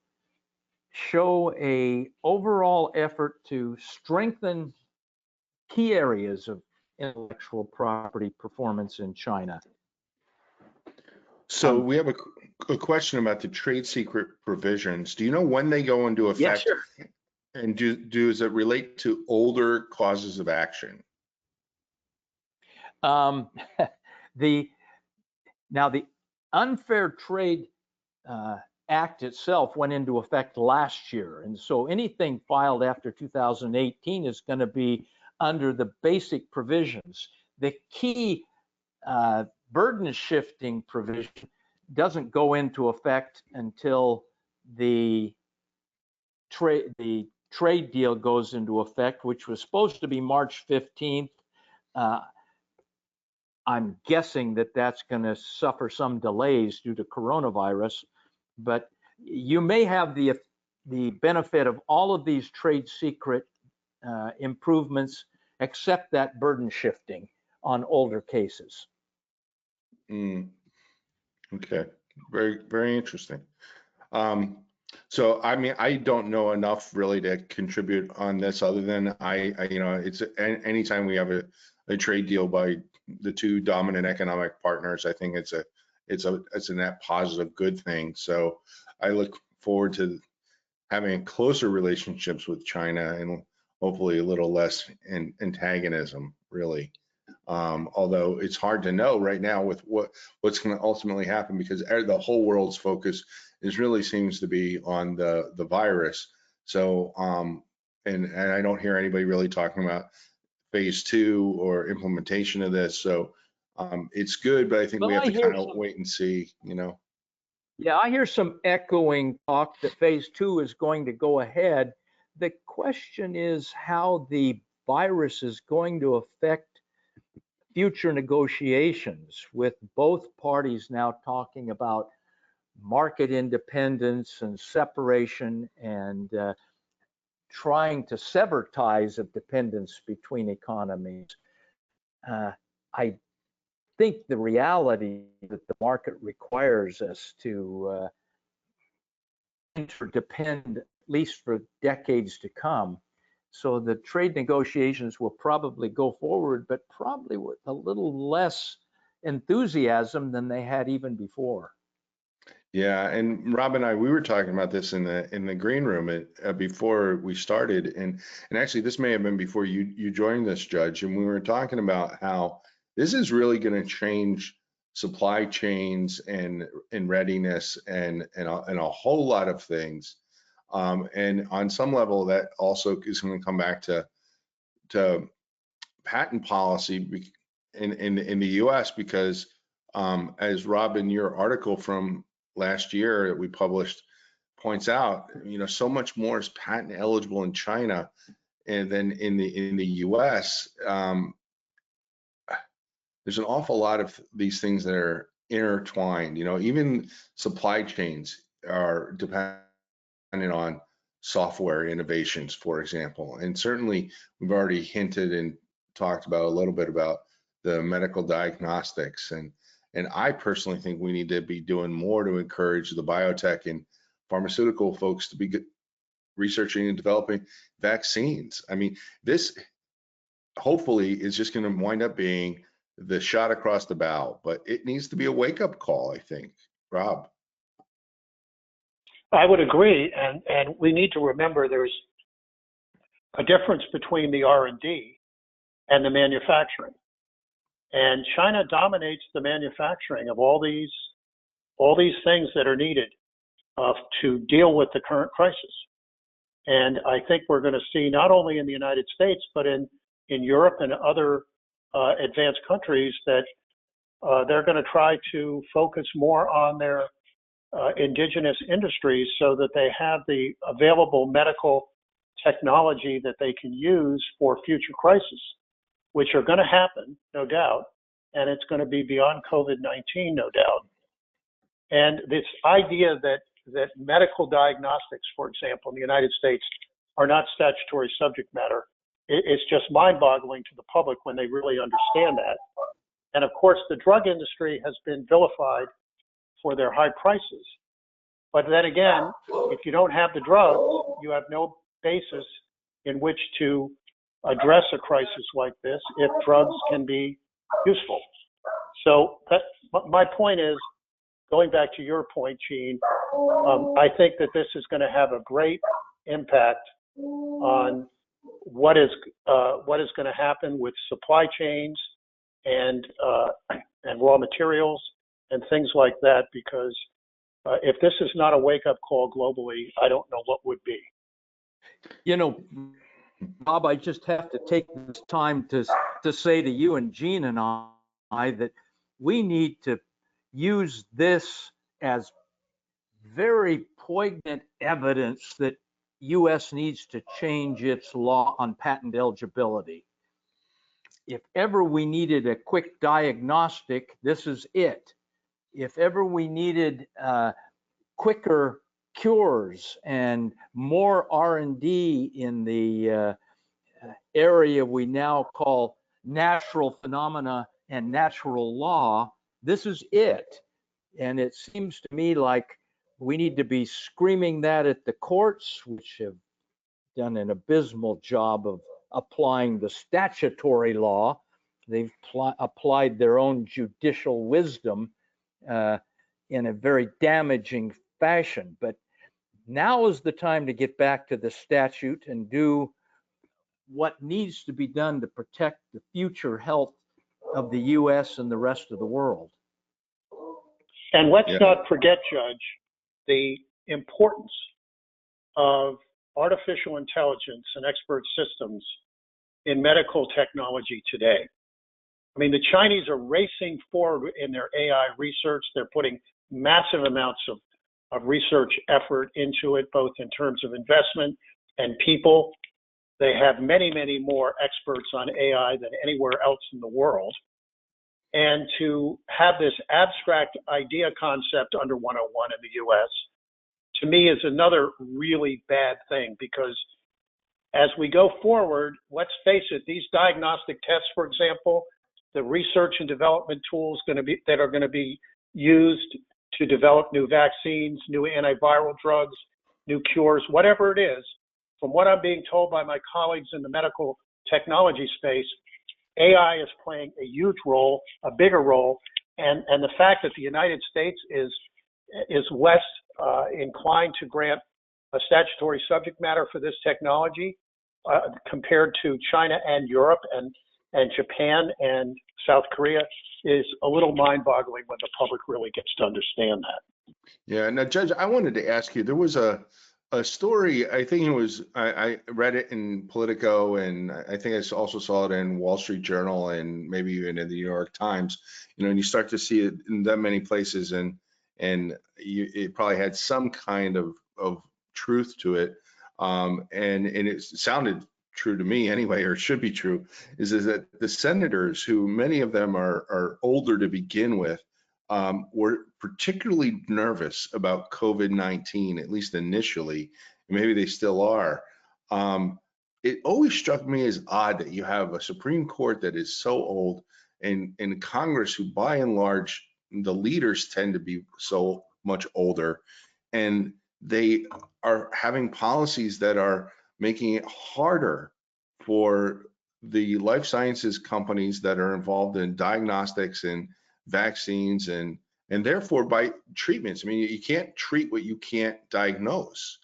[SPEAKER 3] show a overall effort to strengthen key areas of intellectual property performance in China.
[SPEAKER 2] So we have a question about the trade secret provisions. Do you know when they go into effect?
[SPEAKER 3] Yes, sure.
[SPEAKER 2] And does it relate to older causes of action?
[SPEAKER 3] The Unfair Trade Act itself went into effect last year, and so anything filed after 2018 is going to be under the basic provisions. The key burden shifting provision doesn't go into effect until the trade deal goes into effect, which was supposed to be March 15th. I'm guessing that that's going to suffer some delays due to coronavirus, but you may have the benefit of all of these trade secret improvements, except that burden shifting on older cases.
[SPEAKER 2] Okay, very, very interesting. So, I mean, I don't know enough really to contribute on this other than it's anytime we have a trade deal by the two dominant economic partners, I think it's a net positive good thing. So I look forward to having closer relationships with China and hopefully a little less antagonism, really. Although it's hard to know right now with what's going to ultimately happen, because the whole world's focus really seems to be on the virus. So and I don't hear anybody really talking about phase 2 or implementation of this. So it's good, but I think we have to kind of wait and see,
[SPEAKER 3] Yeah, I hear some echoing talk that phase 2 is going to go ahead. The question is how the virus is going to affect future negotiations, with both parties now talking about market independence and separation and trying to sever ties of dependence between economies. I think the reality that the market requires us to interdepend, at least for decades to come. So the trade negotiations will probably go forward, but probably with a little less enthusiasm than they had even before.
[SPEAKER 2] Yeah, and Rob and I, we were talking about this in the green room before we started, and actually this may have been before you joined this, Judge, and we were talking about how this is really going to change supply chains and readiness and a whole lot of things. And on some level, that also is going to come back to patent policy in the U.S. because as Rob, in your article from last year that we published points out, so much more is patent eligible in China and then in the U.S. There's an awful lot of these things that are intertwined. Even supply chains are dependent on software innovations, for example. And certainly we've already hinted and talked about a little bit about the medical diagnostics. And I personally think we need to be doing more to encourage the biotech and pharmaceutical folks to be researching and developing vaccines. I mean, this hopefully is just going to wind up being the shot across the bow, but it needs to be a wake-up call, I think. Rob.
[SPEAKER 4] I would agree, and we need to remember there's a difference between the R&D and the manufacturing. And China dominates the manufacturing of all these things that are needed to deal with the current crisis. And I think we're going to see not only in the United States, but in Europe and other advanced countries that they're going to try to focus more on their indigenous industries so that they have the available medical technology that they can use for future crises, which are going to happen, no doubt, and it's going to be beyond COVID-19, no doubt. And this idea that medical diagnostics, for example, in the United States, are not statutory subject matter, it's just mind-boggling to the public when they really understand that. And of course, the drug industry has been vilified for their high prices. But then again, if you don't have the drugs, you have no basis in which to address a crisis like this if drugs can be useful. So my point is, going back to your point, Gene, I think that this is going to have a great impact on what is going to happen with supply chains and raw materials and things like that, because if this is not a wake-up call globally, I don't know what would be.
[SPEAKER 3] You know, Bob, I just have to take this time to say to you and Gene and I that we need to use this as very poignant evidence that U.S. needs to change its law on patent eligibility. If ever we needed a quick diagnostic, this is it. If ever we needed quicker cures and more R&D in the area we now call natural phenomena and natural law, this is it. And it seems to me like we need to be screaming that at the courts, which have done an abysmal job of applying the statutory law. They've applied their own judicial wisdom in a very damaging fashion. But now is the time to get back to the statute and do what needs to be done to protect the future health of the U.S. and the rest of the world.
[SPEAKER 4] And let's not forget, Judge, the importance of artificial intelligence and expert systems in medical technology today. I mean, the Chinese are racing forward in their AI research. They're putting massive amounts of research effort into it, both in terms of investment and people. They have many, many more experts on AI than anywhere else in the world. And to have this abstract idea concept under 101 in the US, to me, is another really bad thing, because as we go forward, let's face it, these diagnostic tests, for example, the research and development tools that are going to be used to develop new vaccines, new antiviral drugs, new cures, whatever it is, from what I'm being told by my colleagues in the medical technology space, AI is playing a huge role, a bigger role, and the fact that the United States is less inclined to grant a statutory subject matter for this technology compared to China and Europe and Japan and South Korea is a little mind-boggling when the public really gets to understand that.
[SPEAKER 2] Yeah, now, Judge, I wanted to ask you, there was a story, I think it was, I read it in Politico, and I think I also saw it in Wall Street Journal and maybe even in the New York Times, you know, and you start to see it in that many places, and it probably had some kind of truth to it. And it sounded true to me anyway, or should be true, is that the senators, who many of them are older to begin with, were particularly nervous about COVID-19, at least initially. Maybe they still are. It always struck me as odd that you have a Supreme Court that is so old, and Congress, who by and large, the leaders tend to be so much older, and they are having policies that are making it harder for the life sciences companies that are involved in diagnostics and vaccines and therefore by treatments. I mean, you can't treat what you can't diagnose.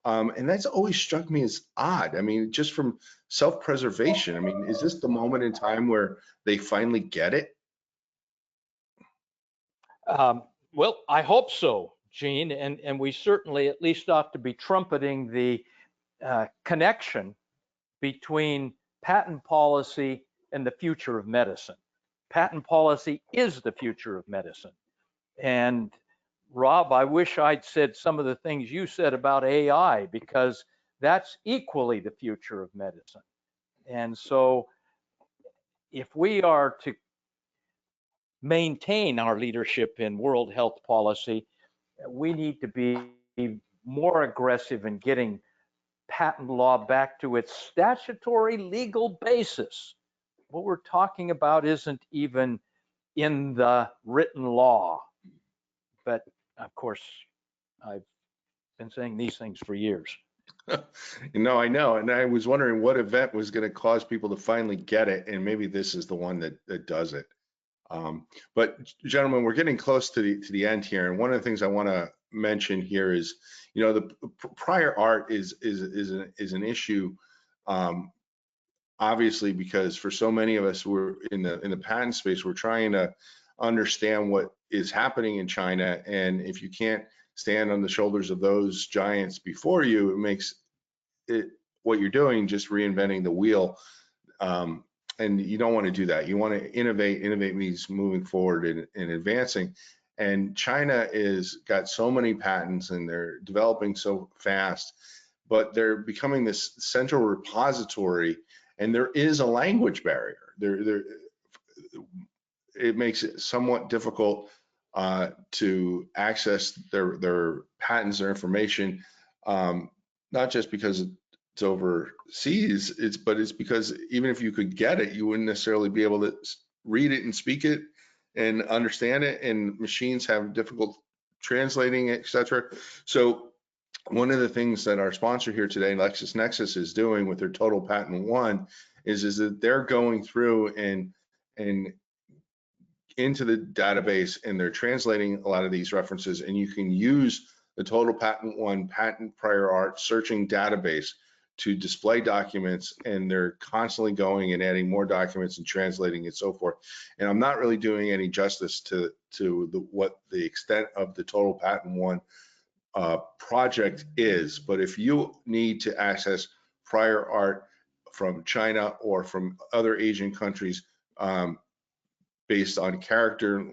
[SPEAKER 2] And that's always struck me as odd. I mean, just from self-preservation, I mean, is this the moment in time where they finally get it?
[SPEAKER 3] Well, I hope so, Gene, and we certainly at least ought to be trumpeting the connection between patent policy and the future of medicine. Patent policy is the future of medicine. And Rob, I wish I'd said some of the things you said about AI, because that's equally the future of medicine. And so if we are to maintain our leadership in world health policy, we need to be more aggressive in getting patent law back to its statutory legal basis. What we're talking about isn't even in the written law. But of course, I've been saying these things for years.
[SPEAKER 2] I know. And I was wondering what event was going to cause people to finally get it. And maybe this is the one that does it. But gentlemen, we're getting close to the end here. And one of the things I want to mention here is, the prior art is an issue, obviously, because for so many of us, we're in the patent space, we're trying to understand what is happening in China. And if you can't stand on the shoulders of those giants before you, it makes it what you're doing just reinventing the wheel. And you don't want to do that. You want to innovate. Innovate means moving forward and advancing. And China is got so many patents and they're developing so fast, but they're becoming this central repository. And there is a language barrier. It makes it somewhat difficult to access their patents or information, not just because it's overseas, but it's because even if you could get it, you wouldn't necessarily be able to read it and speak it and understand it, and machines have difficult translating, etc. So one of the things that our sponsor here today, LexisNexis, is doing with their Total Patent One is that they're going through and into the database, and they're translating a lot of these references, and you can use the Total Patent One patent prior art searching database to display documents, and they're constantly going and adding more documents and translating and so forth. And I'm not really doing any justice to what the extent of the Total Patent One project is, but if you need to access prior art from China or from other Asian countries, based on character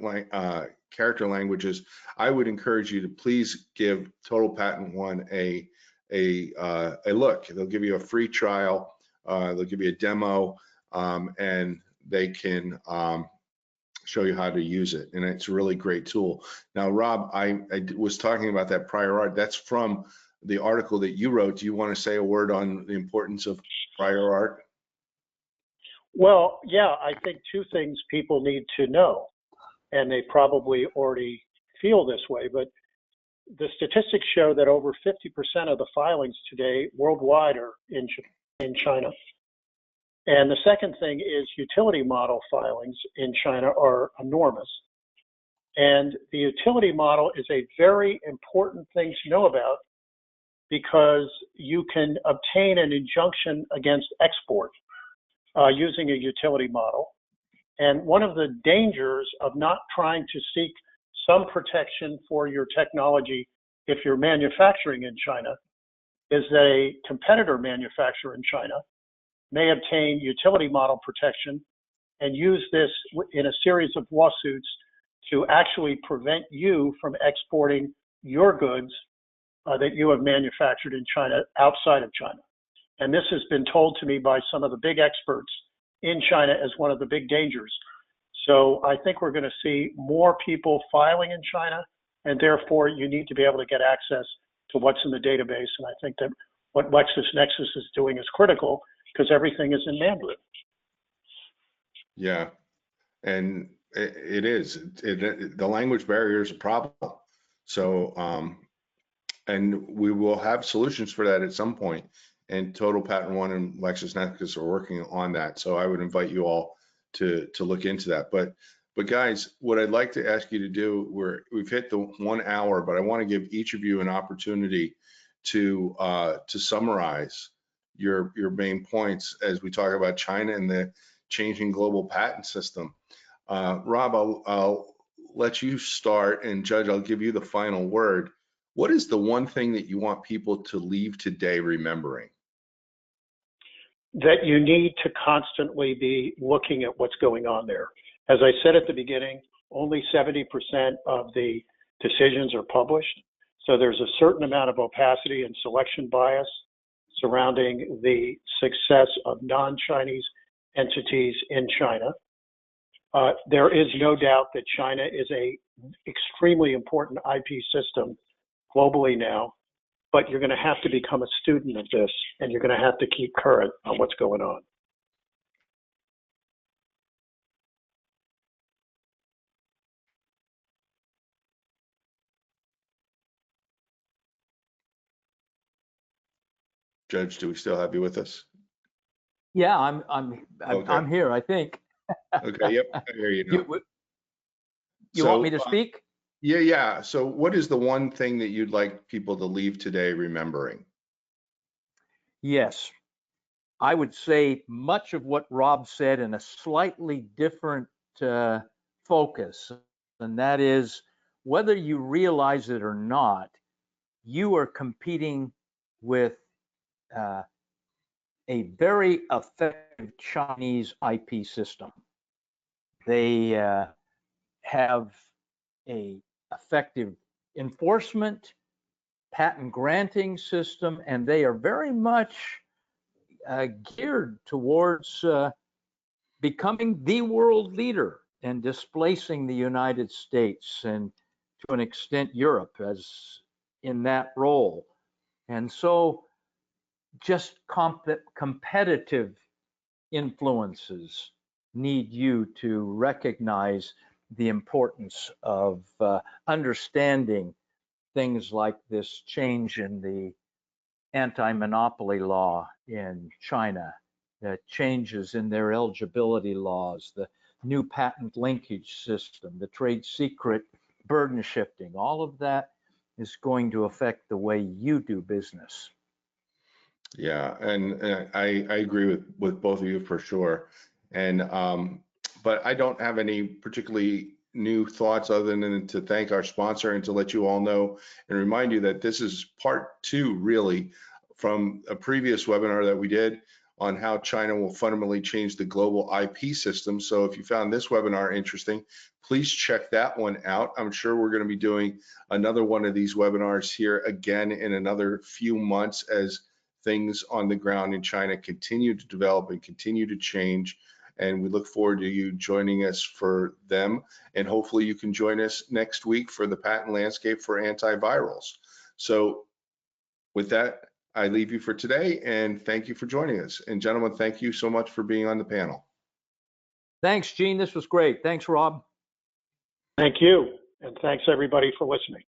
[SPEAKER 2] languages, I would encourage you to please give Total Patent One a look. They'll give you a free trial, they'll give you a demo, and they can show you how to use it. And it's a really great tool. Now, Rob, I was talking about that prior art. That's from the article that you wrote. Do you want to say a word on the importance of prior art?
[SPEAKER 4] Well, yeah, I think two things people need to know, and they probably already feel this way, but the statistics show that over 50% of the filings today worldwide are in China. And the second thing is utility model filings in China are enormous. And the utility model is a very important thing to know about, because you can obtain an injunction against export using a utility model. And one of the dangers of not trying to seek some protection for your technology if you're manufacturing in China is that a competitor manufacturer in China may obtain utility model protection and use this in a series of lawsuits to actually prevent you from exporting your goods that you have manufactured in China outside of China. And this has been told to me by some of the big experts in China as one of the big dangers. So I think we're going to see more people filing in China, and therefore you need to be able to get access to what's in the database. And I think that what LexisNexis is doing is critical, because everything is in Mandarin.
[SPEAKER 2] Yeah, and it is. The language barrier is a problem. So And we will have solutions for that at some point. And Total Patent One and LexisNexis are working on that. So I would invite you all to look into that. But guys, what I'd like to ask you to do, we've hit the 1 hour, but I want to give each of you an opportunity to summarize your main points as we talk about China and the changing global patent system. Rob, I'll let you start, and Judge, I'll give you the final word. What is the one thing that you want people to leave today remembering?
[SPEAKER 4] That you need to constantly be looking at what's going on there. As I said at the beginning, only 70% of the decisions are published. So there's a certain amount of opacity and selection bias surrounding the success of non-Chinese entities in China. There is no doubt that China is a extremely important IP system globally now, but you're going to have to become a student of this, and you're going to have to keep current on what's going on.
[SPEAKER 2] Judge, do we still have you with us?
[SPEAKER 3] Yeah, I'm here, I think.
[SPEAKER 2] Okay, yep, I hear you now.
[SPEAKER 3] You want me to speak?
[SPEAKER 2] Yeah. So what is the one thing that you'd like people to leave today remembering?
[SPEAKER 3] Yes. I would say much of what Rob said in a slightly different focus, and that is, whether you realize it or not, you are competing with a very effective Chinese IP system. They have a effective enforcement, patent granting system, and they are very much geared towards becoming the world leader and displacing the United States and to an extent Europe as in that role. And so just competitive influences need you to recognize the importance of understanding things like this change in the anti-monopoly law in China, the changes in their eligibility laws, the new patent linkage system, the trade secret burden shifting. All of that is going to affect the way you do business.
[SPEAKER 2] Yeah, and I agree with both of you for sure. And but I don't have any particularly new thoughts other than to thank our sponsor and to let you all know and remind you that this is part 2 really from a previous webinar that we did on how China will fundamentally change the global IP system. So if you found this webinar interesting, please check that one out. I'm sure we're going to be doing another one of these webinars here again in another few months as things on the ground in China continue to develop and continue to change. And we look forward to you joining us for them. And hopefully you can join us next week for the patent landscape for antivirals. So with that, I leave you for today and thank you for joining us. And gentlemen, thank you so much for being on the panel.
[SPEAKER 3] Thanks, Gene. This was great. Thanks, Rob.
[SPEAKER 4] Thank you. And thanks everybody for listening.